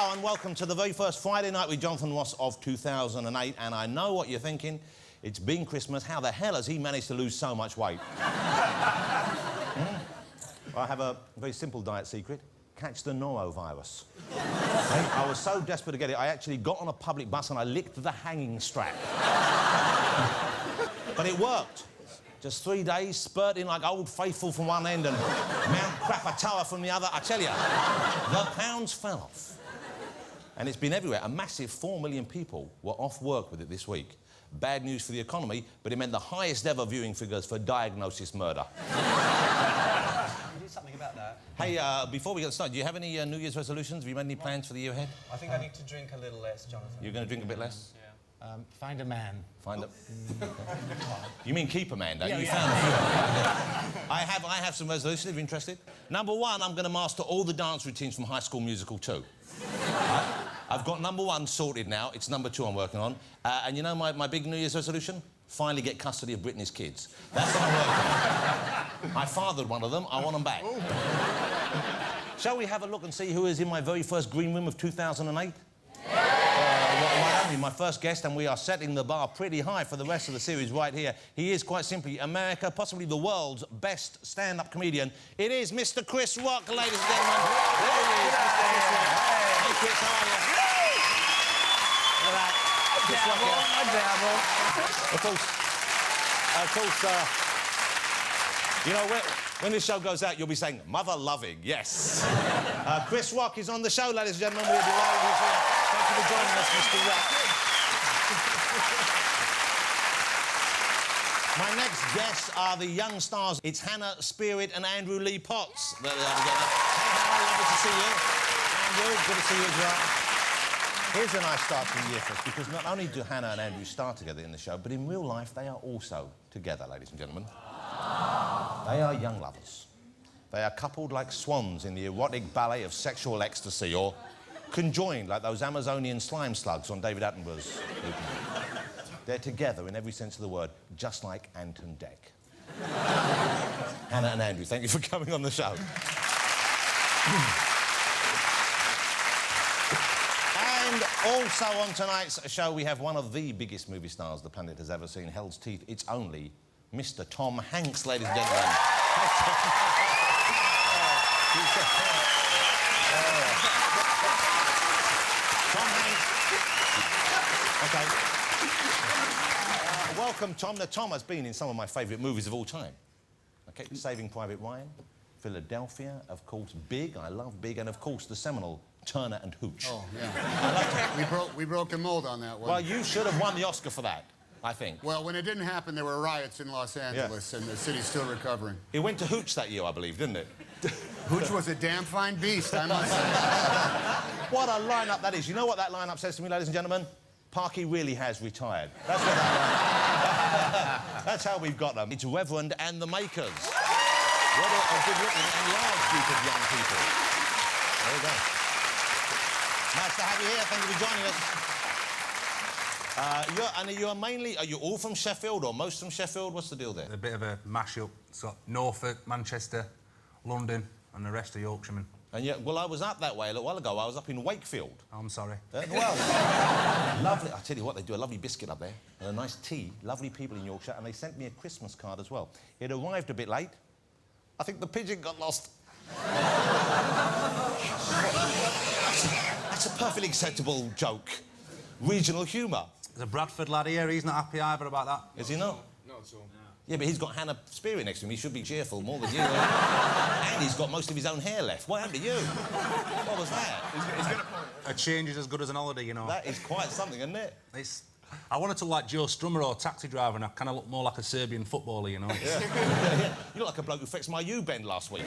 Hello and welcome to the very first Friday Night with Jonathan Ross of 2008. And I know what you're thinking. It's been Christmas. How the hell has he managed to lose so much weight? I have a very simple diet secret. Catch the norovirus. I was so desperate to get it, I actually got on a public bus and I licked the hanging strap. But it worked. Just 3 days, spurting like Old Faithful from one end and Mount Krakatoa from the other. I tell you, the pounds fell off. And it's been everywhere. A massive 4 million people were off work with it this week. Bad news for the economy, but it meant the highest ever viewing figures for Diagnosis Murder. Do something about that. Hey, before we get started, do you have any New Year's resolutions? Have you made any plans for the year ahead? I think I need to drink a little less, Jonathan. You're going to drink a bit less? Yeah. Find a man. Find a... You mean keep a man, don't you? Yeah. Found a I have some resolutions, if you're interested. Number one, I'm going to master all the dance routines from High School Musical 2. I've got number one sorted now. It's number two I'm working on. And you know my big New Year's resolution? Finally get custody of Britney's kids. That's what I'm working on. I fathered one of them. I want them back. Shall we have a look and see who is in my very first green room of 2008? Why don't we? My first guest, and we are setting the bar pretty high for the rest of the series right here. He is, quite simply, America, possibly the world's best stand-up comedian. It is Mr. Chris Rock, ladies and gentlemen. There he is, Mr. Chris Rock. Hey, Chris, how are you? Look at that. Chris Rock here. Of course, you know, when this show goes out, you'll be saying, mother-loving, yes. Chris Rock is on the show, ladies and gentlemen. We're delighted he's here. Thank you for joining us, Mr. Rock. My next guests are the young stars. It's Hannah Spearritt and Andrew Lee Potts. There they are together. Hey, Hannah, lovely to see you. Andrew, good to see you as well. Here's a nice start to the year for us, because not only do Hannah and Andrew star together in the show, but in real life, they are also together, ladies and gentlemen. They are young lovers. They are coupled like swans in the erotic ballet of sexual ecstasy, or conjoined like those Amazonian slime slugs on David Attenborough's. They're together in every sense of the word, just like Ant and Dec. Hannah and Andrew, thank you for coming on the show. And also on tonight's show, we have one of the biggest movie stars the planet has ever seen. Hell's Teeth, it's only Mr. Tom Hanks, ladies and gentlemen. Tom Hanks. OK. Welcome, Tom. Now, Tom has been in some of my favourite movies of all time. OK, Saving Private Ryan, Philadelphia, of course, Big. I love Big. And, of course, the seminal Turner and Hooch. Oh, yeah. we broke the mold on that one. Well, you should have won the Oscar for that, I think. Well, when it didn't happen, there were riots in Los Angeles, and the city's still recovering. It went to Hooch that year, I believe, didn't it? Hooch was a damn fine beast, I must say. What a lineup that is. You know what that lineup says to me, ladies and gentlemen? Parky really has retired. That's what that That's how we've got them. It's Reverend and the Makers. What a good-looking and large group of young people. There you go. Nice to have you here. Thank you for joining us. Are you all from Sheffield, or most from Sheffield? What's the deal there? A bit of a mash-up. It's got Norfolk, Manchester, London, and the rest of Yorkshiremen. And yet, well, I was up that way a little while ago. I was up in Wakefield. Oh, I'm sorry. Well, lovely. I tell you what, they do a lovely biscuit up there and a nice tea. Lovely people in Yorkshire, and they sent me a Christmas card as well. It arrived a bit late. I think the pigeon got lost. That's a perfectly acceptable joke. Regional humour. There's a Bradford lad here. He's not happy either about that. Is he not? Not at all. Yeah, but he's got Hannah Spearritt next to him. He should be cheerful more than you. And he's got most of his own hair left. What happened to you? What was that? He's going to point. A change is as good as an holiday, you know. That is quite something, isn't it? I wanted to like Joe Strummer or Taxi Driver, and I kind of look more like a Serbian footballer, you know. Yeah. You look like a bloke who fixed my U-bend last week.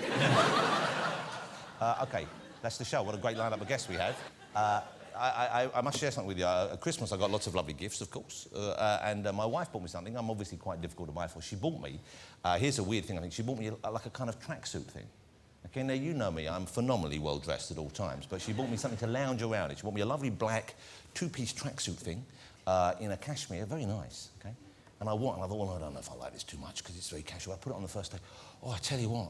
OK, that's the show. What a great lineup of guests we have. I must share something with you. At Christmas, I got lots of lovely gifts, of course. And my wife bought me something I'm obviously quite difficult to buy for. She bought me... here's a weird thing, I think. She bought me like a kind of tracksuit thing. OK, now, you know me. I'm phenomenally well-dressed at all times. But she bought me something to lounge around in. She bought me a lovely black two-piece tracksuit thing in a cashmere. Very nice, OK? And I thought, well, I don't know if I like this too much because it's very casual. I put it on the first day. Oh, I tell you what,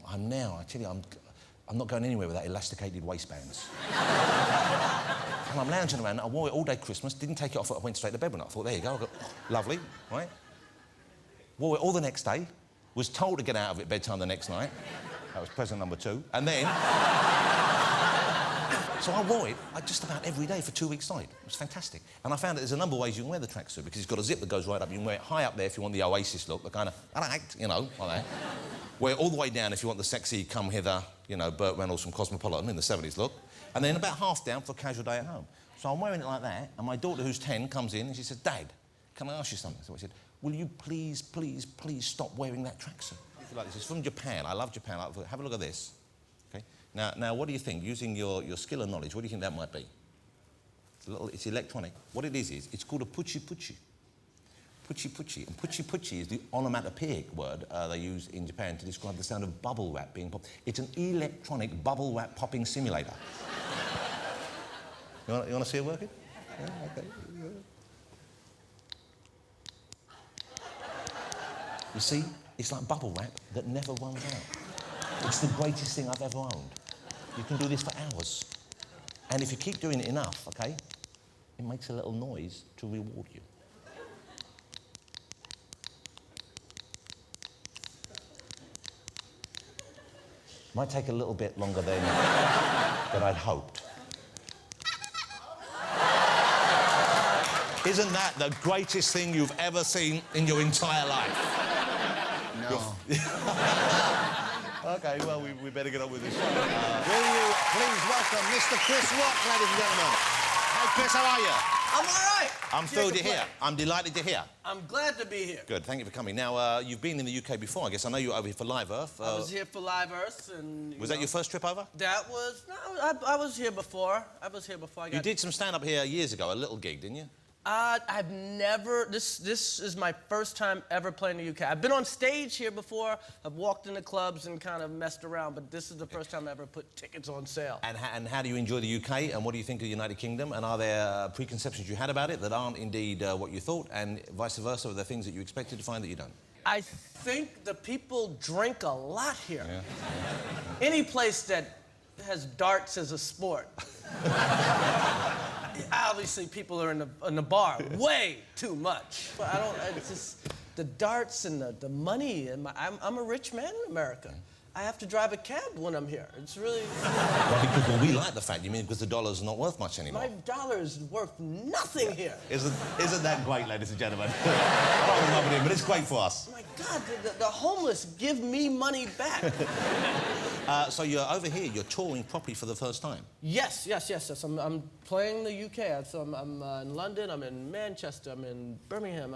I'm not going anywhere without elasticated waistbands. And I'm lounging around. I wore it all day Christmas, didn't take it off. I went straight to bed with it. I thought, there you go. I got, lovely, right? Wore it all the next day. Was told to get out of it bedtime the next night. That was present number 2. And then... So I wore it just about every day for 2 weeks straight. It was fantastic. And I found that there's a number of ways you can wear the tracksuit because it's got a zip that goes right up. You can wear it high up there if you want the Oasis look, the kind of, you know, like that. Wear it all the way down if you want the sexy, come hither, you know, Burt Reynolds from Cosmopolitan in the 70s look. And then about half down for a casual day at home. So I'm wearing it like that, and my daughter, who's 10, comes in and she said, Dad, can I ask you something? So I said, will you please, please, please stop wearing that tracksuit? Like this. It's from Japan. I love Japan. Have a look at this. Okay. Now, what do you think? Using your skill and knowledge, what do you think that might be? It's electronic. What it is it's called a puchi puchi. Puchi puchi. And puchi puchi is the onomatopoeic word they use in Japan to describe the sound of bubble wrap being popped. It's an electronic bubble wrap popping simulator. You want to see it working? Yeah, okay. You see, it's like bubble wrap that never runs out. It's the greatest thing I've ever owned. You can do this for hours. And if you keep doing it enough, okay, it makes a little noise to reward you. Might take a little bit longer than I'd hoped. Isn't that the greatest thing you've ever seen in your entire life? No. Okay, well, we better get on with this show. Will you please welcome Mr. Chris Rock, ladies and gentlemen. Hey, Chris, how are you? I'm all right. I'm thrilled you're here. I'm delighted you're here. I'm glad to be here. Good, thank you for coming. Now, you've been in the UK before, I guess. I know you were over here for Live Earth. I was here for Live Earth, and was that your first trip over? That was I was here before. I got... You did some stand-up here years ago, a little gig, didn't you? I've never. This is my first time ever playing the UK. I've been on stage here before. I've walked into clubs and kind of messed around, but this is the first time I ever put tickets on sale. And how do you enjoy the UK? And what do you think of the United Kingdom? And are there preconceptions you had about it that aren't indeed what you thought? And vice versa, are there things that you expected to find that you don't? I think the people drink a lot here. Yeah. Any place that has darts as a sport. Obviously, people are in the bar way too much. But I don't. It's just the darts and the money. And I'm a rich man in America. I have to drive a cab when I'm here. It's really. Well, we like the fact. You mean because the dollar's not worth much anymore? My dollar is worth nothing here. Isn't that great, ladies and gentlemen? I don't love it, but it's great for us. My God, the homeless give me money back. So you're over here. You're touring properly for the first time. Yes. I'm playing the UK. So I'm in London. I'm in Manchester. I'm in Birmingham.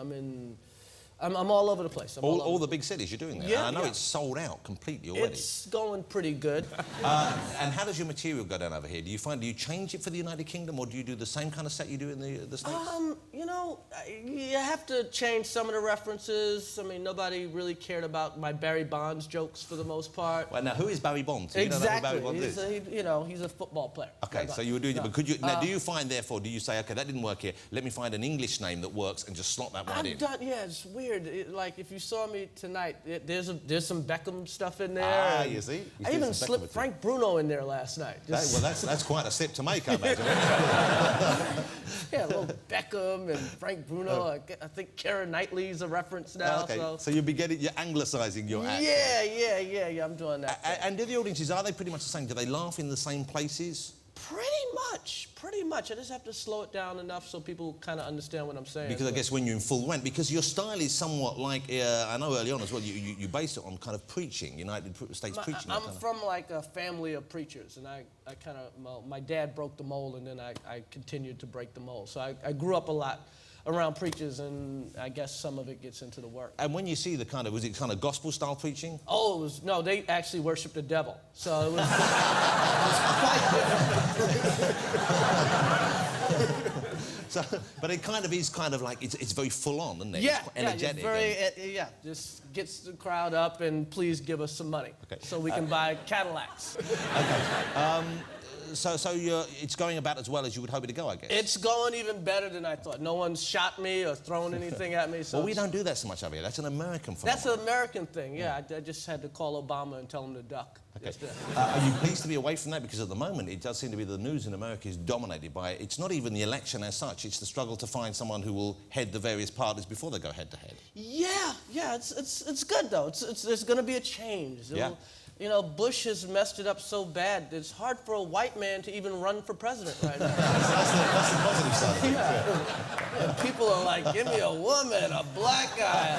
I'm all over the place. All the big cities you're doing there. Yeah, I know it's sold out completely already. It's going pretty good. And how does your material go down over here? Do you change it for the United Kingdom, or do you do the same kind of set you do in the States? You know, you have to change some of the references. I mean, nobody really cared about my Barry Bonds jokes for the most part. Well, now, who is Barry Bonds? You Exactly. Don't know who Barry Bonds is? He's a football player. Okay, so you were doing it, but could you... Now, do you find, therefore, do you say, OK, that didn't work here, let me find an English name that works and just slot that right in? Yeah, it's weird. Like, if you saw me tonight, there's some Beckham stuff in there. Ah, you see? I even slipped Frank Bruno in there last night. Well, that's quite a step to make, I imagine. Yeah, a little Beckham and Frank Bruno. I think Keira Knightley's a reference now. Okay, so you're anglicising your act. Yeah, I'm doing that. And do the audiences, are they pretty much the same? Do they laugh in the same places? Pretty much. I just have to slow it down enough so people kind of understand what I'm saying. Because I guess when you're in full rent, because your style is somewhat like, I know early on as well, you based it on kind of preaching, United States preaching. I'm from like a family of preachers, and I kind of, my dad broke the mold, and then I continued to break the mold. So I grew up a lot around preachers, and I guess some of it gets into the work. And when you see was it kind of gospel-style preaching? Oh, no, they actually worship the devil. So it was, but it kind of is like, it's very full-on, isn't it? Yeah, it's energetic. just gets the crowd up, and please give us some money so we can buy Cadillacs. Okay. it's going about as well as you would hope it to go, I guess. It's going even better than I thought. No one's shot me or thrown anything at me. So well, we don't do that so much over here. That's an American phenomenon. That's an American thing, yeah. I just had to call Obama and tell him to duck. Okay. Are you pleased to be away from that? Because at the moment, it does seem to be the news in America is dominated by, it's not even the election as such, it's the struggle to find someone who will head the various parties before they go head-to-head. Yeah, it's good, though. There's going to be a change. Yeah. You know, Bush has messed it up so bad that it's hard for a white man to even run for president right now. that's the positive side of it. Yeah, people are like, give me a woman, a black guy.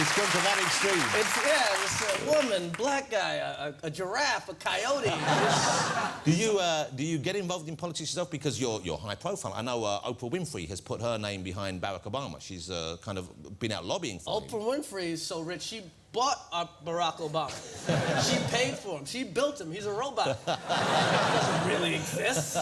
It's gone to that extreme. It's a woman, black guy, a giraffe, a coyote. Do you get involved in politics yourself because you're high profile? I know Oprah Winfrey has put her name behind Barack Obama. She's kind of been out lobbying for him. Oprah Winfrey is so rich, she bought Barack Obama. She paid for him. She built him. He's a robot. He doesn't really exist.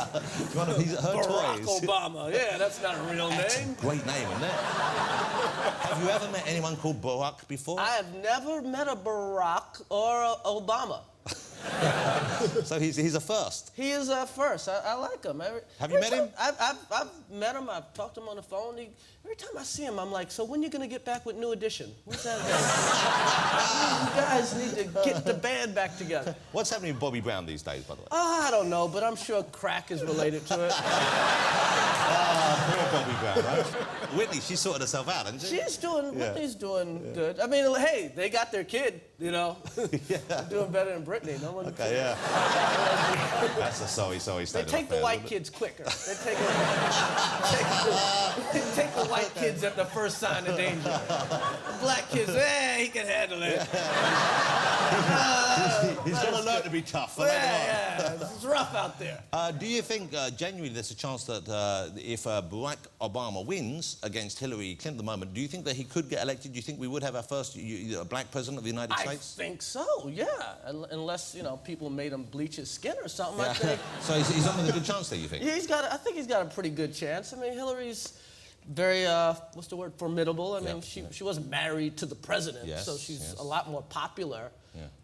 One of her Barack toys. Obama. Yeah, that's not a real That's name. a great name, isn't it? Have you ever met anyone called Barack before? I have never met a Barack or a Obama. So he's a first. He is a first. I like him. Have you met him? I've met him. I've talked to him on the phone. Every time I see him, I'm like, so when you going to get back with New Edition? When's that going? You guys need to get the band back together. What's happening with Bobby Brown these days, by the way? Oh, I don't know, but I'm sure crack is related to it. Poor Bobby Brown, right? Whitney, she sorted herself out, hasn't she? Whitney's doing good. I mean, hey, they got their kid, you know. They're doing better than Britney. No one. Okay, yeah. That's a sorry state They of take the affairs, white isn't it? kids quicker. They take the white kids at the first sign of danger. The black kids, he can handle it. He's got to learn to be tough. Yeah, it's rough out there. Do you think genuinely there's a chance that if Barack Obama wins against Hillary Clinton at the moment, do you think that he could get elected? Do you think we would have our first black president of the United States? I think so, yeah. Unless, you know, people made him bleach his skin or something, I think. So he's on with a good chance there, you think? Yeah, I think he's got a pretty good chance. I mean, Hillary's very, what's the word, formidable. I mean, she wasn't married to the president, so she's a lot more popular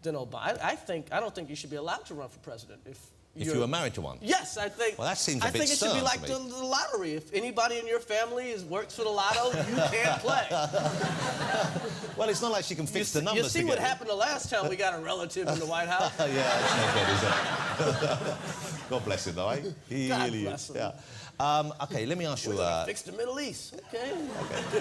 than Obama. I don't think you should be allowed to run for president if you were married to one? Yes, I think. Well, that seems a bit it should be like stern the to me. lottery. If anybody in your family works for the lotto, you can't play. Well, it's not like she can fix the numbers You see together. what happened the last time we got a relative in the White House? Yeah, that's no good, is it? God bless him, though, eh? He God really bless is. him. Okay, let me ask you... We're gonna fix the Middle East, okay?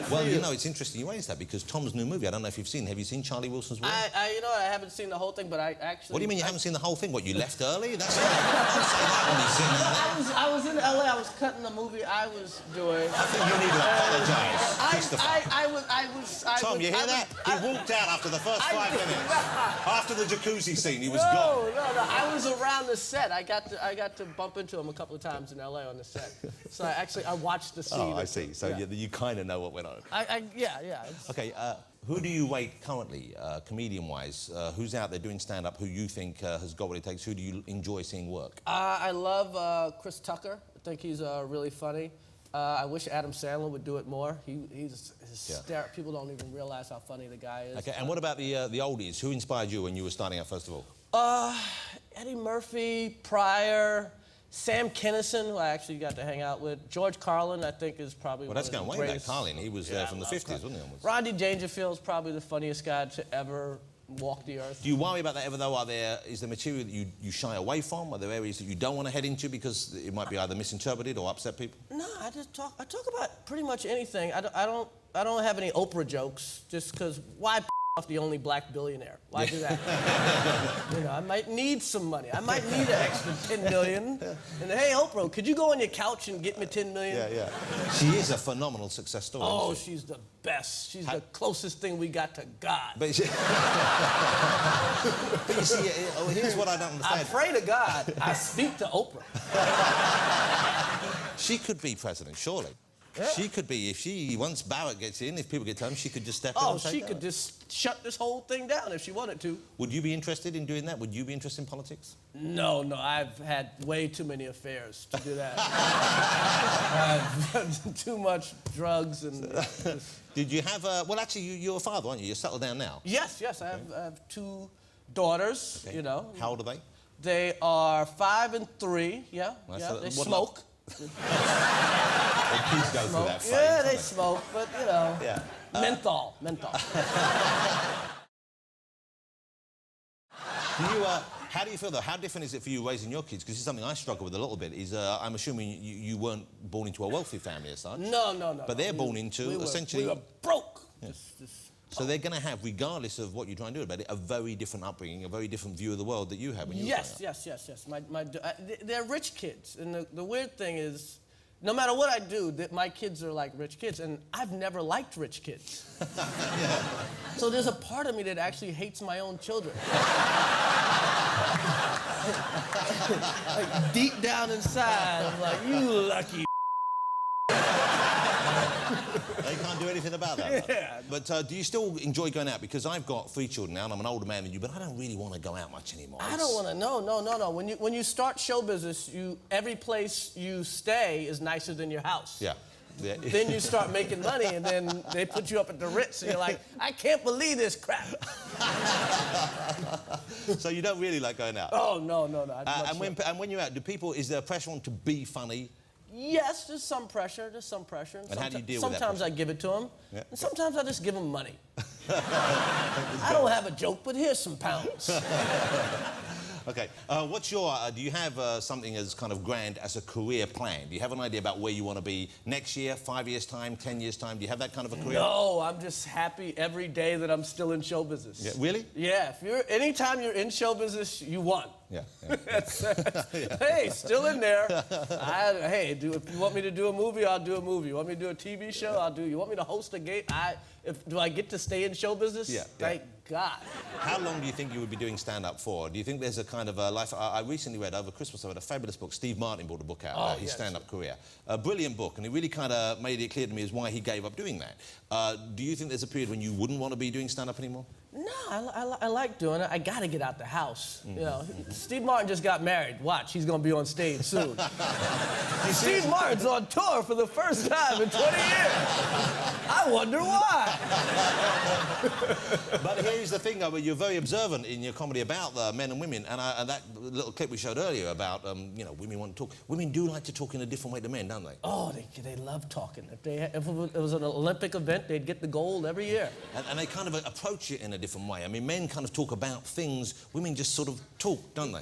Well, you know, it's interesting you raised that because Tom's new movie, I don't know if you've seen. Have you seen Charlie Wilson's Will? You know, I haven't seen the whole thing, but I actually... What do you mean you haven't seen the whole thing? What, you left early? That's not... Don't say that when you've seen that. I was in L.A. I was cutting the movie I was doing. I think you need to apologise, Christopher. Tom, you hear that? He walked out after the first 5 minutes. After the jacuzzi scene, he was gone. No. I was around the set. I got to bump into him a couple of times in L.A. on the set. So I watched the scene. Oh, I see. So you kind of know what went on. Yeah. Okay, who do you rate currently, comedian-wise? Who's out there doing stand-up who you think has got what it takes? Who do you enjoy seeing work? I love Chris Tucker. I think he's really funny. I wish Adam Sandler would do it more. He's hysterical. People don't even realize how funny the guy is. Okay, and what about the oldies? Who inspired you when you were starting out, first of all? Eddie Murphy, Pryor, Sam Kinison, who I actually got to hang out with. George Carlin, I think, is probably Well, that's one of going the way back, greatest. Carlin. He was there from the 50s, wasn't he? Almost? Rodney Dangerfield's probably the funniest guy to ever walk the earth. Do you worry about that ever, though? Is there material that you shy away from? Are there areas that you don't want to head into because it might be either misinterpreted or upset people? No, I talk about pretty much anything. I don't have any Oprah jokes just because why off the only black billionaire? Why do that? You know, I might need some money. I might need an extra 10 million. And hey, Oprah, could you go on your couch and get me 10 million? Yeah. She is a phenomenal success story. Oh, she's the best. She's the closest thing we got to God. But you see, here's what I don't understand. I pray to God. I speak to Oprah. She could be president, surely. Yeah. She could be, if she, once Barrett gets in, if people get home, she could just step in Oh, and take she over. could just shut this whole thing down if she wanted to. Would you be interested in doing that? Would you be interested in politics? No, I've had way too many affairs to do that. I've too much drugs and... Did you have a... Well, actually, you're a father, aren't you? You're settled down now. Yes, I have 2 daughters, you know. How old are they? They are 5 and 3, yeah. Nice. Yeah, they What smoke. Kids go through that phase. Yeah, they don't smoke, but, you know. Yeah. Menthol. How do you feel, though? How different is it for you raising your kids? Because this is something I struggle with a little bit, is I'm assuming you weren't born into a wealthy family as such. No. But they're born into, essentially... We were broke. Yeah. So they're going to have, regardless of what you try and do about it, a very different upbringing, a very different view of the world that you have when you were growing up. Yes. They're rich kids. And the weird thing is, no matter what I do, my kids are like rich kids, and I've never liked rich kids. Yeah. So there's a part of me that actually hates my own children. Like deep down inside, I'm like, you lucky. They can't do anything about that. Yeah. But do you still enjoy going out? Because I've got 3 children now, and I'm an older man than you, but I don't really want to go out much anymore. I don't want to. No. When you start show business, every place you stay is nicer than your house. Yeah. Then you start making money, and then they put you up at the Ritz, and you're like, I can't believe this crap. So you don't really like going out? Oh, no. And when you're out, is there pressure on to be funny? Yes, there's some pressure. And how do you deal with that Sometimes I pressure? give it to them, Yeah. and sometimes I just give them money. I don't have a joke, but here's some pounds. Okay. What's your... do you have something as kind of grand as a career plan? Do you have an idea about where you want to be next year, 5 years' time, 10 years' time? Do you have that kind of a career? No, I'm just happy every day that I'm still in show business. Yeah, really? Yeah, anytime you're in show business, you won. Yeah. Hey, still in there. If you want me to do a movie, I'll do a movie. You want me to do a TV show, I'll do. You want me to host a game? Do I get to stay in show business? Yeah. Thank God. How long do you think you would be doing stand-up for? Do you think there's a kind of a life... I recently read, over Christmas, I read a fabulous book. Steve Martin brought a book out about his stand-up career. A brilliant book, and it really kind of made it clear to me as why he gave up doing that. Do you think there's a period when you wouldn't want to be doing stand-up anymore? No, I like doing it. I got to get out the house. You know, Steve Martin just got married. Watch, he's going to be on stage soon. Steve Martin's on tour for the first time in 20 years. I wonder why. But here's the thing, though, you're very observant in your comedy about the men and women, and that little clip we showed earlier about, you know, women want to talk. Women do like to talk in a different way to men, don't they? Oh, they love talking. If it was an Olympic event, they'd get the gold every year. And they kind of approach it in a different way. I mean, men kind of talk about things, women just sort of talk, don't they?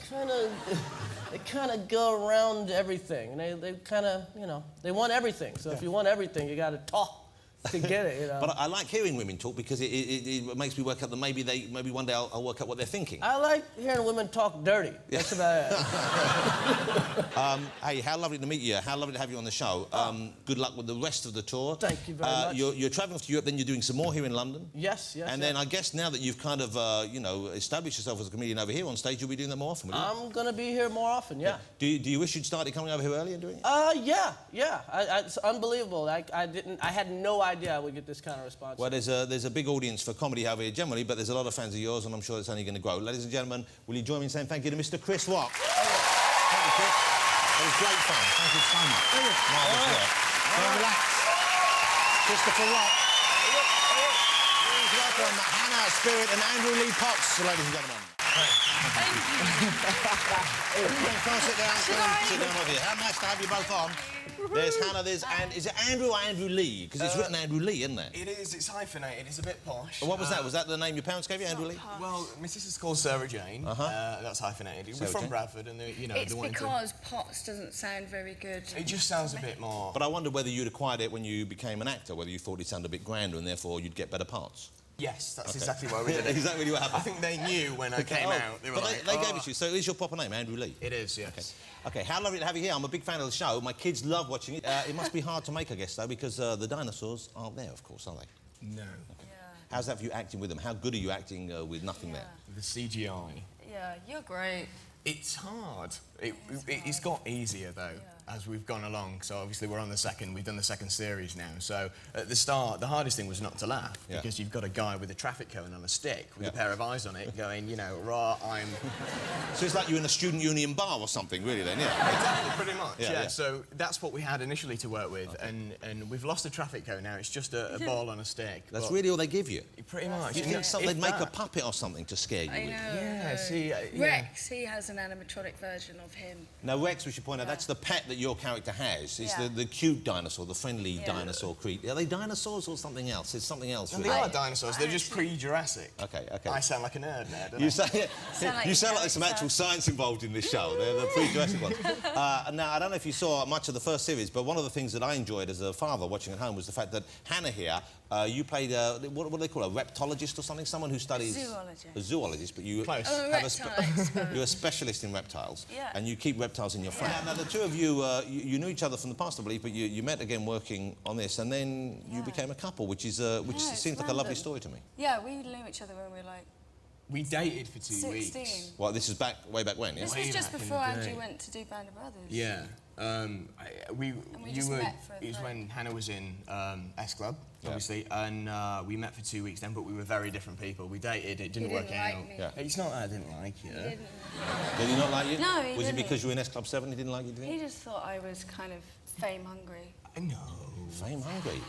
They kind of go around everything. They kind of, you know, they want everything. So if you want everything, you got to talk to get it, you know. But I like hearing women talk because it makes me work out that maybe one day I'll work out what they're thinking. I like hearing women talk dirty. That's about it. Hey, how lovely to meet you. How lovely to have you on the show. Good luck with the rest of the tour. Thank you very much. You're travelling to Europe, then you're doing some more here in London. Yes. And then I guess now that you've kind of, you know, established yourself as a comedian over here on stage, you'll be doing that more often, will you? I'm going to be here more often, yeah. Do you wish you'd started coming over here earlier and doing it? Yeah. It's unbelievable. I had no idea I would get this kind of response. Well, there's a big audience for comedy over here generally, but there's a lot of fans of yours, and I'm sure it's only going to grow. Ladies and gentlemen, will you join me in saying thank you to Mr. Chris Rock? Thank you, Chris. It was great fun. Thank you so much. Marvellous work. Now relax. Christopher Rock. Please welcome Hannah Spearritt and Andrew Lee Potts, ladies and gentlemen. Thank you. Come on, sit down. Sit down with you. How nice to have you both on. There's Hannah, is it Andrew or Andrew Lee? Because it's written Andrew Lee, isn't it? It is, it's hyphenated, it's a bit posh. What was that? Was that the name your parents gave you, Andrew Lee? Well, my sister's called Sarah Jane. That's hyphenated. We're from Jane. Bradford, and you know, It's they wanted because Potts doesn't sound very good. It just sounds a bit more. But I wonder whether you'd acquired it when you became an actor, whether you thought it sounded a bit grander and therefore you'd get better parts. Yes, that's exactly why we did it. Exactly what happened. I think they knew when I came out. They were But like, they gave it to you, so it is your proper name, Andrew Lee? It is, yes. Okay, how lovely to have you here. I'm a big fan of the show. My kids love watching it. It must be hard to make, I guess, though, because the dinosaurs aren't there, of course, are they? No. Yeah. How's that for you acting with them? How good are you acting with nothing there? The CGI. Yeah, you're great. It's hard. It's got easier, though. as we've gone along. So obviously we've done the second series now. So at the start, the hardest thing was not to laugh, because you've got a guy with a traffic cone on a stick with a pair of eyes on it going, you know, rah, I'm... So it's like you're in a student union bar or something, really, then, yeah? Exactly, pretty much, yeah. So that's what we had initially to work with, and we've lost the traffic cone now. It's just a ball on a stick. That's really all they give you? Pretty much. You think they'd make a puppet or something to scare you I with? know. Yeah, see... Rex, he has an animatronic version of him. Now, Rex, we should point out, that's the pet that your character has. It's the cute dinosaur, the friendly dinosaur creature. Are they dinosaurs or something else? It's something else, really. They are dinosaurs. They're just pre-Jurassic. OK. I sound like a nerd now, don't I? You sound like there's some actual science involved in this show. They're the pre-Jurassic ones. Now, I don't know if you saw much of the first series, but one of the things that I enjoyed as a father watching at home was the fact that Hannah here, you played what do they call a reptologist or something? Someone who studies... Zoologist. A zoologist, but you Close. you're a specialist in reptiles. Yeah. And you keep reptiles in your flat. Now, the two of you, you knew each other from the past, I believe, but you met again working on this, and then you became a couple, which seems like a lovely story to me. Yeah, we knew each other when we were like We dated for 2 16. weeks. Well, this is way back when, yeah? This was just before Andrew went to do Band of Brothers. Yeah. we just met for a It was thread. when Hannah was in S Club, obviously, and we met for 2 weeks then, but we were very different people. We dated, it didn't work like out. me. Yeah. It's not that I didn't like you. Did he not like you? No, he Was it didn't. because you were in S Club 7 he didn't like you, did He he? just thought I was kind of fame hungry. No. Fame hungry.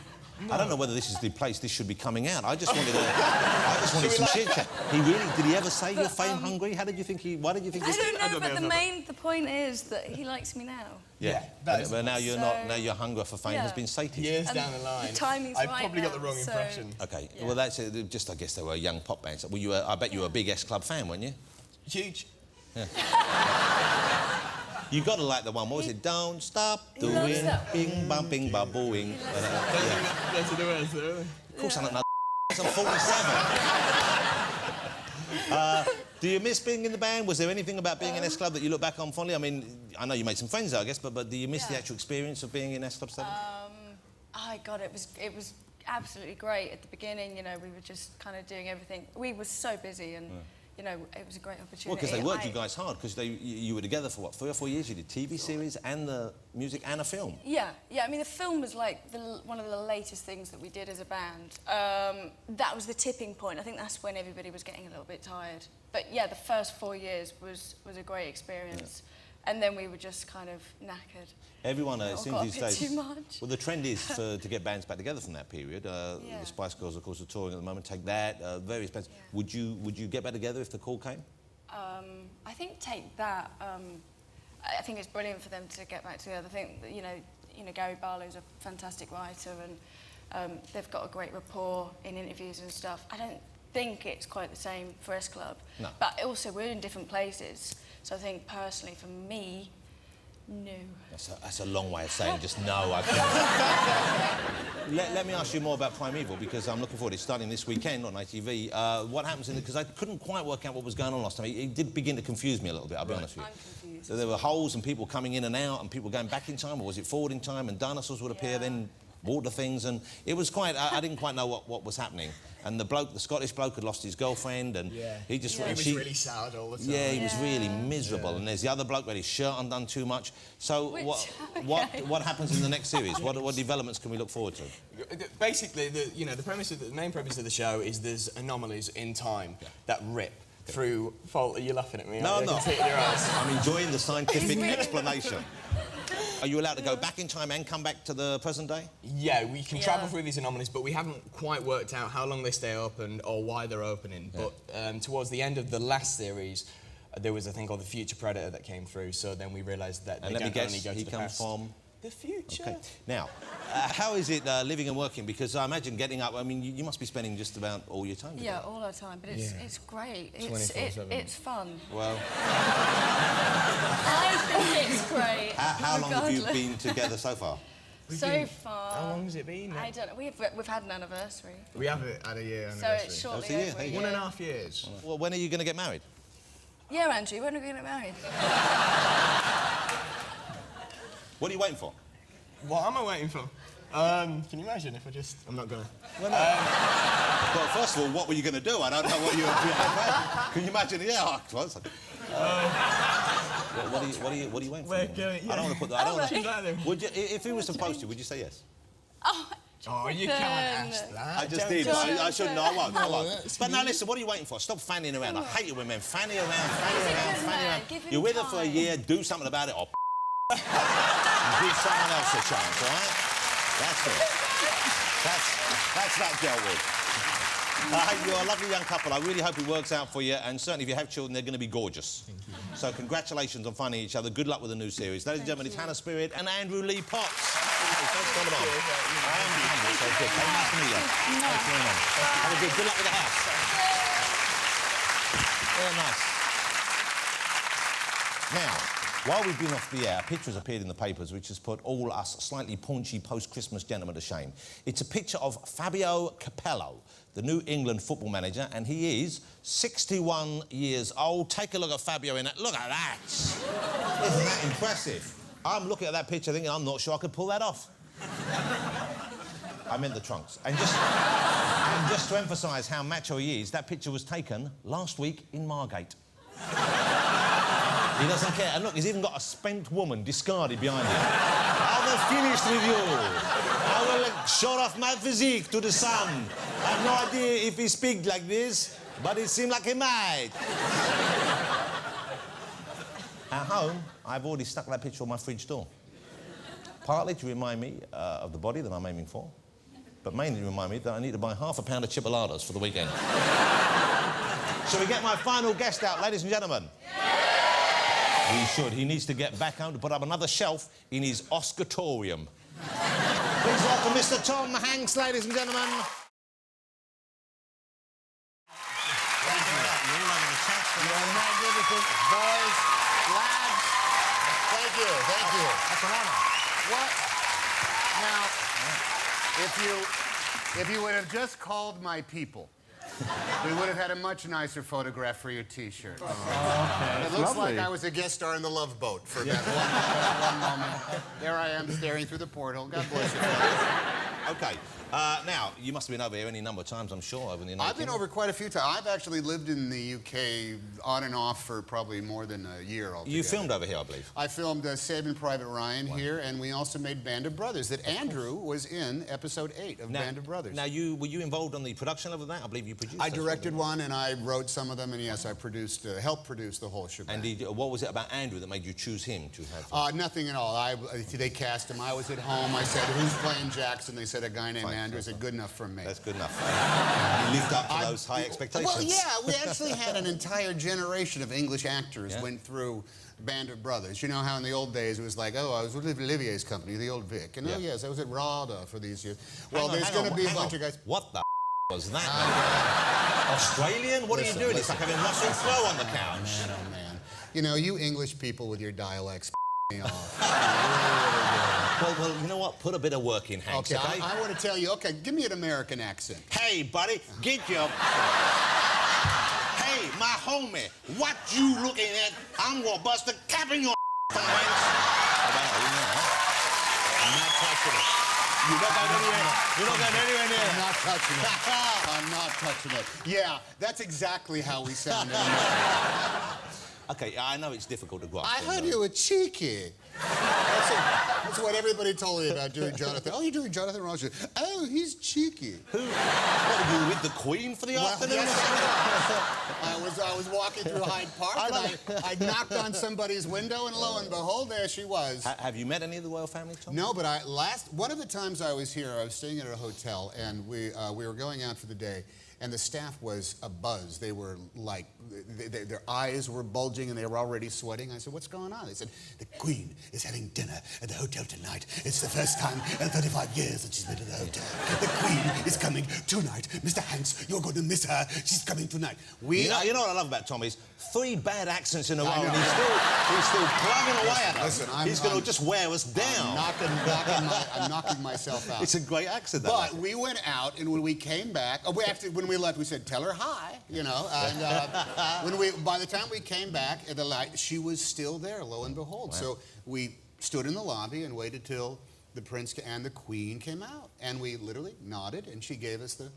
I don't know whether this is the place this should be coming out. I just wanted some shit chat. Did he ever say you're fame hungry? Why did you think I don't know, but the point is that he likes me now. Yeah. But now you're not. Now your hunger for fame has been sated. Years down the line. The timing's I right probably got the now, wrong so- impression. Okay. Yeah. Well, that's it. Just I guess they were young pop bands. Well, I bet you were a big S Club fan, weren't you? Huge. You got to like the one. What was it? Don't stop doing bing bumping babooing. That's the rest, Of course I don't know. I'm 47. Do you miss being in the band? Was there anything about being in S Club that you look back on fondly? I mean, I know you made some friends there, I guess, but do you miss the actual experience of being in S Club 7? God, it was absolutely great at the beginning. You know, we were just kind of doing everything. We were so busy, and you know, it was a great opportunity. Well, because they worked you guys hard, because you were together for what, 3 or 4 years? You did TV series and the music and a film. Yeah. I mean, the film was like one of the latest things that we did as a band. That was the tipping point. I think that's when everybody was getting a little bit tired. But yeah, the first 4 years was a great experience, and then we were just kind of knackered. Everyone, it seems these days. Too much. Well, the trend is to get bands back together from that period. The Spice Girls, of course, are touring at the moment. Take that, very expensive. Yeah. Would you get back together if the call came? I think Take That. I think it's brilliant for them to get back together. I think that, you know Gary Barlow's a fantastic writer, and they've got a great rapport in interviews and stuff. I don't think it's quite the same for S Club. No. But also we're in different places, so I think personally for me, no. That's a long way of saying just no. Let me ask you more about Primeval, because I'm looking forward to it starting this weekend on ITV. What happens in it? Because I couldn't quite work out what was going on last time. It did begin to confuse me a little bit, I'll be honest with you. I'm confused. So there were holes and people coming in and out and people going back in time, or was it forward in time, and dinosaurs would appear, then water things, and it was quite... I didn't quite know what was happening. And the Scottish bloke had lost his girlfriend, and he just... He was really sad all the time. Yeah, he was really miserable. And there's the other bloke who had his shirt undone too much. So what happens in the next series? What developments can we look forward to? Basically, the main premise of the show is there's anomalies in time that rip through... Are you laughing at me? No, I'm I can not. see it in your eyes. I'm enjoying the scientific explanation. Are you allowed to go back in time and come back to the present day? Yeah, we can travel through these anomalies, but we haven't quite worked out how long they stay open or why they're opening. But towards the end of the last series, there was a thing called the Future Predator that came through, so then we realised that they don't only go to he the comes past. from... The future. Okay. Now, how is it living and working? Because I imagine getting up... I mean, you must be spending just about all your time together. Yeah, all our time, but it's great. It's fun. Well... I think it's great. How long have you been together so far? So far... How long has it been? I don't know. We've had an anniversary. We have it at a year So anniversary. it's shortly That's a year, over a hey. year. 1.5 years. Well, when are you going to get married? Yeah, Andrew, when are we going to get married? What are you waiting for? What am I waiting for? Can you imagine if I just... I'm not gonna... Well, first of all, what were you going to do? I don't know what you were... Can you imagine? Yeah, What are you waiting for? Wait, I don't want to put that. I don't want Alright. to. Would you, if he was to post you, would you say yes? Oh, you can't ask that. I just did. But I shouldn't. I won't. I won't. that's But now listen. What are you waiting for? Stop fanning around. I hate it when men fanny around, fanny He's a around, good fanny man. around. Give him You're with her for a time. year. Do something about it, or give someone else a chance. All right? That's it. That's that dealt with. You're a lovely young couple. I really hope it works out for you, and certainly if you have children, they're going to be gorgeous. Thank you. So congratulations on finding each other. Good luck with the new series. Ladies and gentlemen, it's Hannah Spearritt and Andrew Lee Potts. Hey, thanks for coming on. I am humble, so good. Hey, nice to meet you. Thanks very much. Have a good luck with the house. Very nice. Now, while we've been off the air, a picture has appeared in the papers which has put all us slightly paunchy post-Christmas gentlemen to shame. It's a picture of Fabio Capello, the New England football manager, and he is 61 years old. Take a look at Fabio in that. Look at that. Isn't that impressive? I'm looking at that picture thinking, I'm not sure I could pull that off. I meant the trunks. And just to emphasise how macho he is, that picture was taken last week in Margate. He doesn't care. And look, he's even got a spent woman discarded behind him. I've finished with you. I will show off my physique to the sun. I have no idea if he speaks like this, but it seemed like he might. At home, I've already stuck that picture on my fridge door. Partly to remind me of the body that I'm aiming for, but mainly to remind me that I need to buy half a pound of chipoladas for the weekend. Shall we get my final guest out, ladies and gentlemen? He should. He needs to get back home to put up another shelf in his Oscatorium. Please welcome Mr. Tom Hanks, ladies and gentlemen. You're magnificent, boys, lads. Thank you, thank you. That's an honour. What? Now, if you would have just called my people, we would have had a much nicer photograph for your T-shirt. It looks like I was a guest star in the Love Boat for that one moment. There I am staring through the porthole. God bless you. OK. Now, you must have been over here any number of times, I'm sure, over in the United I've been Kingdom. over quite a few times. I've actually lived in the UK on and off for probably more than a year altogether. You filmed over here, I believe. I filmed Saving Private Ryan here, and we also made Band of Brothers that Andrew was in episode 8 of Band of Brothers. Now, were you involved on the production level of that? I believe you produced I those, directed one, and I wrote some of them, and yes, I produced, helped produce the whole shebang. And what was it about Andrew that made you choose him to have? Nothing at all. They cast him. I was at home. I said, "Who's playing Jackson?" They said, "A guy named Andrew." I said, "Good enough for me." That's good enough. You lived up to those high expectations. Well, yeah, we actually had an entire generation of English actors went through Band of Brothers. You know how in the old days it was like, oh, I was with Olivier's company, the old Vic. And oh, yes, I was at RADA for these years. Well, there's going to be a bunch of guys. What the was that? Australian? What are you doing? It's like having Russell Crowe on the couch. Man, oh, man. You know, you English people with your dialects me off. Well, you know what? Put a bit of work in, Hanks, okay? I want to tell you, okay, give me an American accent. Hey, buddy, get your... Hey, my homie, what you looking at? I'm gonna bust a cap in your Hanks. I'm not touching it. You're not going anywhere. You're not going anywhere near it. I'm not touching it. I'm not touching it. Yeah, that's exactly how we sound in America. Okay, I know it's difficult to grasp. I heard you were cheeky. That's what everybody told me about doing Jonathan. Oh, you're doing Jonathan Ross. Oh, he's cheeky. Who? What, are you with the Queen for the afternoon? Yes, I was walking through Hyde Park, and I knocked on somebody's window, and lo and behold, there she was. Have you met any of the royal family, Tom? No, but one of the times I was here, I was staying at a hotel, and we were going out for the day. And the staff was abuzz. They were like, their eyes were bulging and they were already sweating. I said, what's going on? They said, the Queen is having dinner at the hotel tonight. It's the first time in 35 years that she's been to the hotel. The Queen is coming tonight. Mr. Hanks, you're going to miss her. She's coming tonight. You know what I love about Tom is 3 bad accents in a row and he's still plugging away at us. Listen, he's going to just wear us down. I'm knocking myself out. It's a great accent, But we went out, and when we came back, when we left, we said, tell her hi, you know. And by the time we came back at the light, she was still there, lo and behold. Wow. So we stood in the lobby and waited till the Prince and the Queen came out. And we literally nodded, and she gave us the...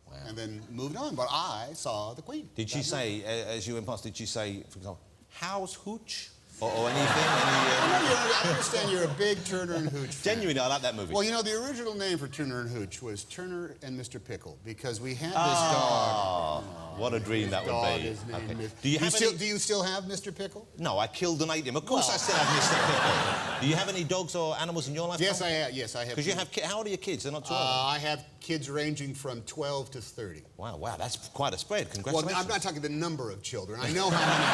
Wow. And then moved on. But I saw the Queen. Did she say, as you went past, did she say, for example, how's Hooch? or anything? I understand you're a big Turner and Hooch fan. Genuinely, I like that movie. Well, you know, the original name for Turner and Hooch was Turner and Mr. Pickle because we had this dog. What a dream that would Dog be. is named Okay. Mr. Do you still have Mr. Pickle? No, I killed and ate him. Of course I still have Mr. Pickle. Do you have any dogs or animals in your life? Yes, I have. Yes, I have. Because you have how old are your kids? They're not too old. I have kids ranging from 12 to 30. Wow, that's quite a spread. Congratulations. Well, I'm not talking the number of children. I know how many.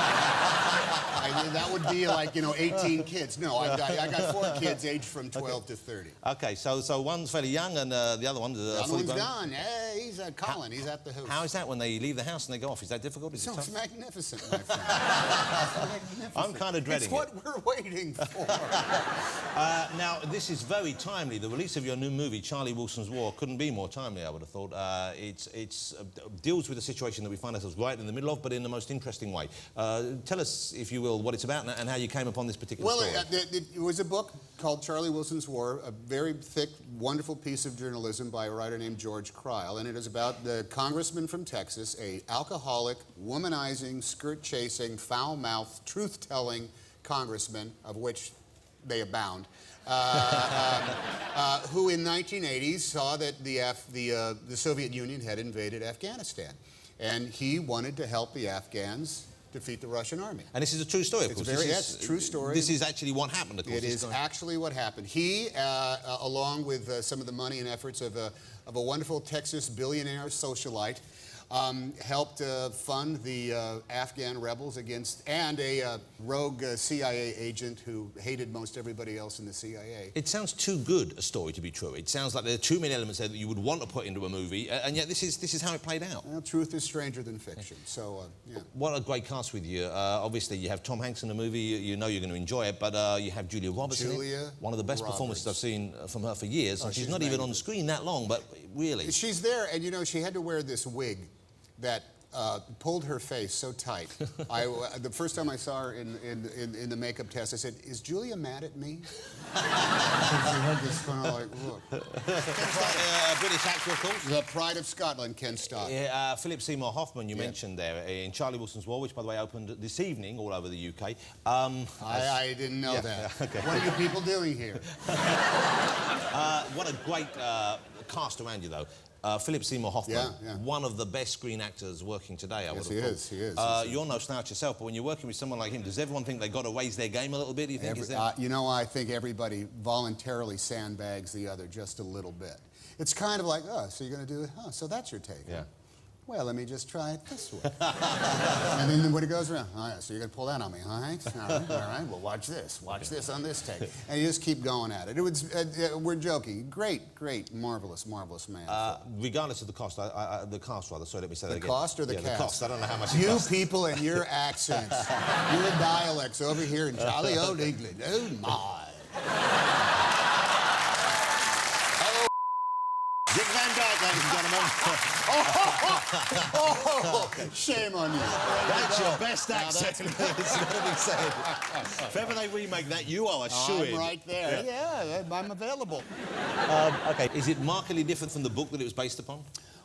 That would be like, 18 kids. No, I got 4 kids aged from 12 to 30. Okay, so one's fairly young and the other one's The other fully one's grown. gone. Hey, he's at Colin. He's at the house. How is that when they leave the house and they go off? Is that difficult? Is it It's tough? magnificent, my friend. Magnificent. I'm kind of dreading It's what we're waiting for. Now, this is very timely. The release of your new movie, Charlie Wilson's War, couldn't be more timely, I would have thought. It deals with a situation that we find ourselves right in the middle of, but in the most interesting way. Tell us, if you will, what it's about and how you came upon this particular story. It was a book called Charlie Wilson's War, a very thick, wonderful piece of journalism by a writer named George Cryle, and it is about the congressman from Texas, a alcoholic, womanizing, skirt-chasing, foul-mouthed, truth-telling congressman, of which they abound, who in 1980 saw that the Soviet Union had invaded Afghanistan, and he wanted to help the Afghans defeat the Russian army. And this is a true story, of course. Yes, true story. This is actually what happened, of course. It is actually what happened. He, along with some of the money and efforts of a wonderful Texas billionaire socialite, helped fund the Afghan rebels and a rogue CIA agent who hated most everybody else in the CIA. It sounds too good a story to be true. It sounds like there are too many elements there that you would want to put into a movie, and yet this is how it played out. Well, truth is stranger than fiction, so, yeah. What a great cast with you. Obviously, you have Tom Hanks in the movie. You know you're going to enjoy it, but you have Julia Roberts in it. One of the best performances I've seen from her for years. And she's not even on screen that long, but really. She's there, and she had to wear this wig that pulled her face so tight. The first time I saw her in the makeup test, I said, "Is Julia mad at me?" She had this kind of like look. Ken Starr, a British actor, of course. The pride of Scotland, Ken Starr. Yeah, Philip Seymour Hoffman, you mentioned there, in Charlie Wilson's War, which, by the way, opened this evening all over the UK. I didn't know that. Okay. What are you people doing here? What a great cast around you, though. Philip Seymour Hoffman, one of the best screen actors working today, I would have thought. He is. You're no slouch yourself, but when you're working with someone like him, does everyone think they've got to raise their game a little bit, do you think? I think everybody voluntarily sandbags the other just a little bit. It's kind of like, oh, so you're going to do it? Oh, so that's your take. Yeah. Well, let me just try it this way. And then when it goes around, oh, yeah, so you're going to pull that on me, huh, Hanks? All right, well, watch this on this take. And you just keep going at it. It was, we're joking. Great, marvelous man. Regardless of the cost, the cast, rather, sorry, let me say that again. The cost or the cast? cast? The cost, I don't know how much it You costs. people and your accents, your dialects over here in jolly old England. Oh, my. Dick Van Dyke, ladies and gentlemen. Oh, shame on you. That's your best accent. It's got to be said. If ever they remake that, you are a shoo-in. I'm right there. Yeah, I'm available. Okay, is it markedly different from the book that it was based upon?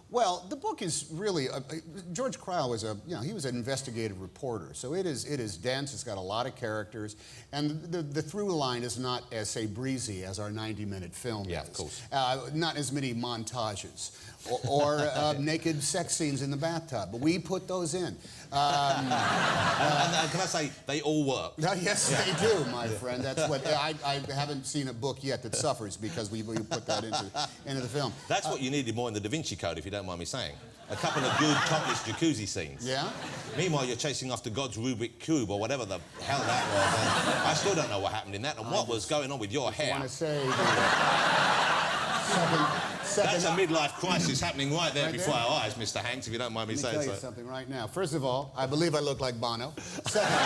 Well, the book is really George Cryle was he was an investigative reporter, so it is dense. It's got a lot of characters, and the through line is not as say breezy as our 90-minute film. Yeah, is. of course. Not as many montages or naked sex scenes in the bathtub, but we put those in. And can I say they all work? Yes, they do, my friend. That's what I haven't seen a book yet that suffers because we put that into the film. That's what you needed more in the Da Vinci Code, if you don't mind me saying. A couple of good topless jacuzzi scenes. Yeah? Meanwhile, you're chasing after God's Rubik Cube or whatever the hell that was. And I still don't know what happened in that and what was going on with your hair. I want to say That's a midlife crisis happening right there Right before there? our eyes, Mr. Hanks, if you don't mind me Let me saying tell so. you something right now. First of all, I believe I look like Bono. Secondly,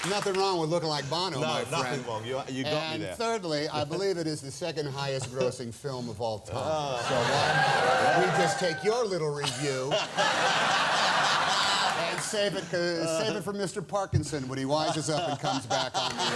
nothing wrong with looking like Bono, my friend. No, nothing wrong. You got me there. And thirdly, I believe it is the second highest grossing film of all time. So why don't we just take your little review and save it for Mr. Parkinson when he wises up and comes back on the air.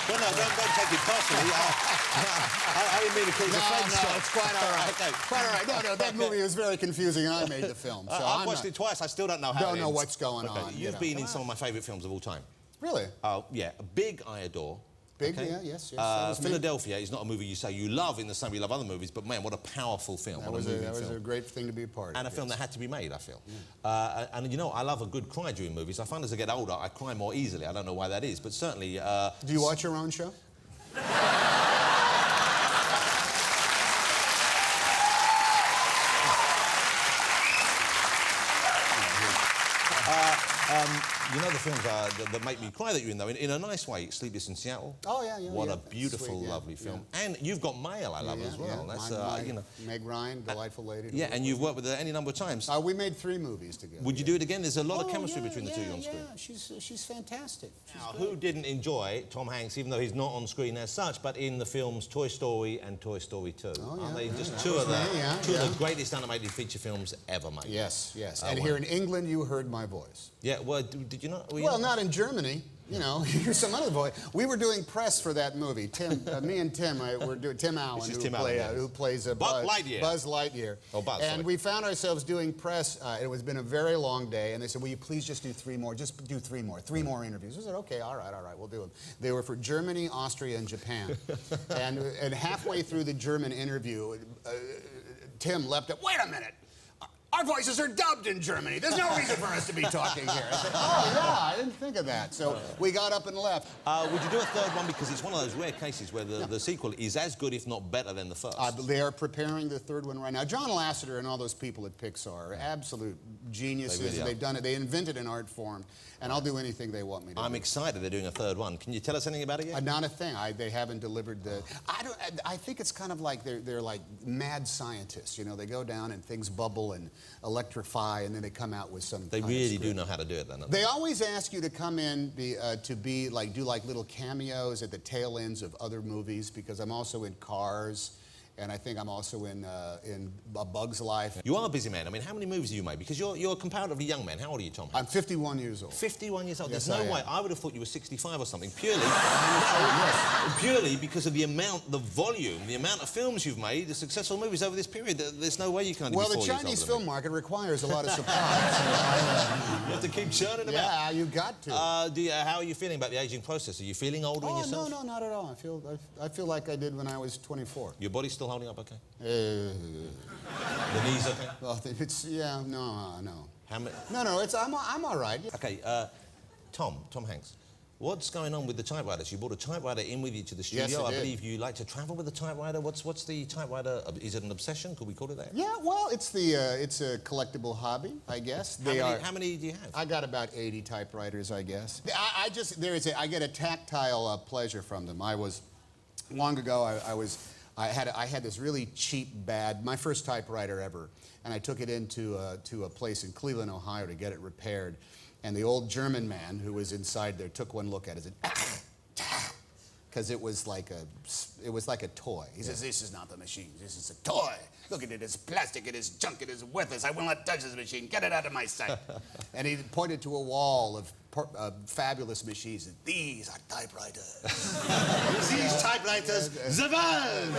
Well, no, don't take it personally. I didn't mean to cause offence. No, it's quite all right. Okay. Quite all right. No, that movie was very confusing, and I made the film. So I've watched it twice. I still don't know how Don't it know ends. what's going on. You've been in some of my favourite films of all time. Really? Yeah. Big, I adore. Big, Okay. yeah, yes. That was me. Philadelphia is not a movie you say you love in the same way you love other movies, but man, what a powerful film. That What was a moving that was film. a great thing to be a part of. And a film that had to be made, I feel. And you know, I love a good cry during movies. I find as I get older, I cry more easily. I don't know why that is, but certainly... Do you watch your own show? you know the films that make me cry that you're in, though, in a nice way. Sleepless in Seattle. Oh, yeah, yeah. What yeah. a beautiful, Sweet, yeah, lovely film. yeah. And You've Got Mail, I love Yeah, as well. yeah. That's, you know... Meg Ryan, delightful lady. Yeah, and you've worked with her any number of times. We made 3 movies together. Would you do it again? There's a lot of chemistry yeah, between the two on screen. Yeah, she's fantastic. Now, who didn't enjoy Tom Hanks, even though he's not on screen as such, but in the films Toy Story and Toy Story 2? Aren't they just two of the greatest animated feature films ever made? Yes, yes. And here in England, you heard my voice. Yeah, well, did you not? Well, not in Germany. You know, here's some other boy. We were doing press for that movie. Tim, me and Tim, we're doing Tim Allen, This is Tim Allen, yes. who plays Buzz Lightyear. Buzz Lightyear. Oh, Buzz. And sorry. we found ourselves doing press. It was been a very long day, and they said, "Will you please just do 3 more? Just do 3 more. 3 more interviews." I said, "Okay, all right, we'll do them." They were for Germany, Austria, and Japan. and halfway through the German interview, Tim leapt up. "Wait a minute. Our voices are dubbed in Germany. There's no reason for us to be talking here." I said, "Oh, yeah, I didn't think of that." So we got up and left. Would you do a third one? Because it's one of those rare cases where the sequel is as good, if not better, than the first. They are preparing the 3rd one right now. John Lasseter and all those people at Pixar are absolute geniuses. They really are. They've done it. They invented an art form, and I'll do anything they want me to. I'm excited they're doing a 3rd one. Can you tell us anything about it yet? Not a thing. They haven't delivered the. I think it's kind of like they're like mad scientists. You know, they go down and things bubble and electrify, and then they come out with some. They really do know how to do it, then. Don't They always ask you to come in to be like do like little cameos at the tail ends of other movies, because I'm also in Cars, and I think I'm also in A Bug's Life. You are a busy man. I mean, how many movies have you made? Because you're a comparatively young man. How old are you, Tom? I'm 51 years old. 51 years old. Yes, There's no I way. am. I would have thought you were 65 or something. Purely because of the amount, the volume, the amount of films you've made, the successful movies over this period. There's no way you can. Well, the Chinese film market requires a lot of supply. You have to keep churning them out. Yeah, you got to. How are you feeling about the aging process? Are you feeling older in yourself? No, not at all. I feel like I did when I was 24. Your body's still holding up okay? The knees okay? Well, no. How many? No, I'm all right. Okay, Tom Hanks. What's going on with the typewriters? You brought a typewriter in with you to the studio. Yes, I did. believe you like to travel with a typewriter. What's the typewriter? Is it an obsession? Could we call it that? Yeah, well, it's a collectible hobby, I guess. How many do you have? I got about 80 typewriters, I guess. I get a tactile pleasure from them. Long ago, I had this really cheap, my first typewriter ever, and I took it into a place in Cleveland, Ohio to get it repaired. And the old German man who was inside there took one look at it and said, because it was like a toy. He says, "This is not the machine. This is a toy. Look at it. It's plastic. It is junk. It is worthless. I will not touch this machine. Get it out of my sight." And he pointed to a wall of fabulous machines. "These are typewriters. These typewriters, Zaval,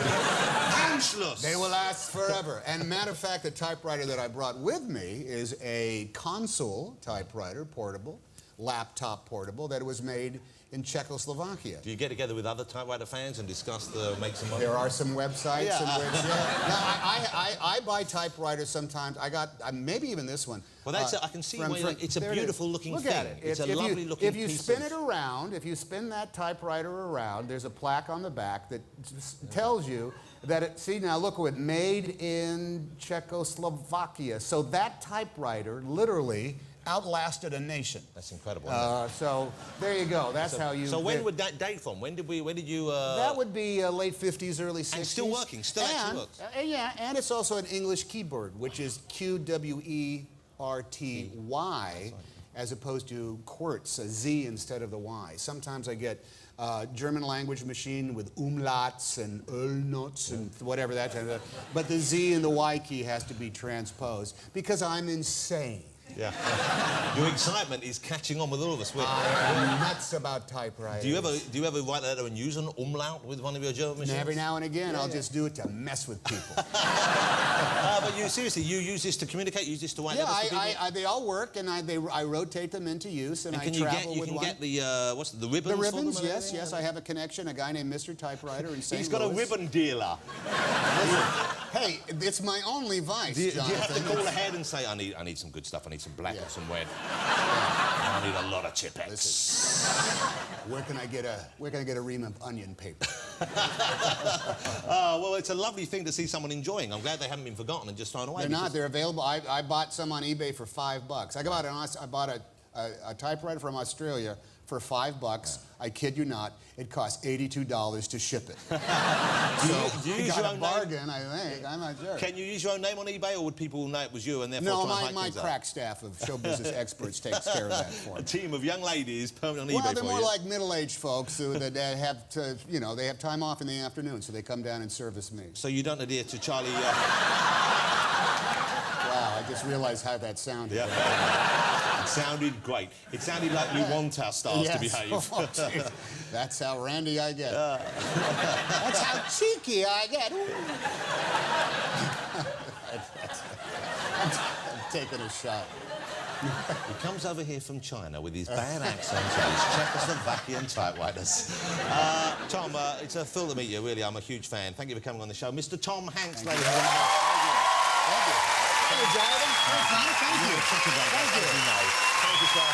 Anschluss. They will last forever." And matter of fact, the typewriter that I brought with me is a console typewriter, portable, laptop portable, that was made in Czechoslovakia. Do you get together with other typewriter fans and discuss the makes and models? There are some websites Yeah. in which, I buy typewriters sometimes. I got maybe even this one. Well, I can see why it's a there beautiful looking Look thing. at it. It's a lovely looking If you piece spin of... it around, if you spin that typewriter around, there's a plaque on the back that tells you that see now look what made in Czechoslovakia. So that typewriter literally outlasted a nation. That's incredible. So there you go. That's how you. So when would that date from? When did you? That would be late 50s, early 60s. And still working. Still actually works. Yeah, and it's also an English keyboard, which is QWERTY, as opposed to QWERTZ, a Z instead of the Y. Sometimes I get German language machine with umlauts and Ölnots and whatever that. But the Z and the Y key has to be transposed because I'm insane. Yeah. Your excitement is catching on with all of us. I'm nuts about typewriters. Do you ever write a letter and use an umlaut with one of your German machines? And every now and again, I'll just do it to mess with people. But you seriously, you use this to communicate? Use this to write letters to people? They all work, and I rotate them into use, and I can travel you with can one. get the the ribbons? The for ribbons, them and yes, everything? yes. I have a connection, a guy named Mr. Typewriter in St. He's got a Louis. ribbon dealer. Hey, it's my only vice, Do you have to Jonathan. call ahead and say, I need some good stuff, I need some black or some red. I need a lot of Chipex. Listen, where can I get a ream of onion paper? Well, it's a lovely thing to see someone enjoying. I'm glad they haven't been forgotten and just thrown away. They're not. They're available. I bought some on eBay for $5. I bought a typewriter from Australia for $5. I kid you not. It cost $82 to ship it. Do you use got your a own bargain, I think. I'm not sure. Can you use your own name on eBay, or would people know it was you and therefore No, try and my hike things crack staff of show business experts takes care of that for A me. team of young ladies permanent on Well, eBay they're for more you. like middle-aged folks that have to, they have time off in the afternoon, so they come down and service me. So you don't adhere to Charlie... Wow, I just realized how that sounded. Yeah. It sounded great. It sounded like we want our stars to behave. Oh, geez. That's how randy I get. That's how cheeky I get. I'm taking a shot. He comes over here from China with his bad accent and his Czechoslovakian typewriters. Tom, it's a thrill to meet you, really. I'm a huge fan. Thank you for coming on the show. Mr. Tom Hanks, ladies and gentlemen. Thank you. Thank you, Jonathan. Thank you. Thank you. Thank you, sir.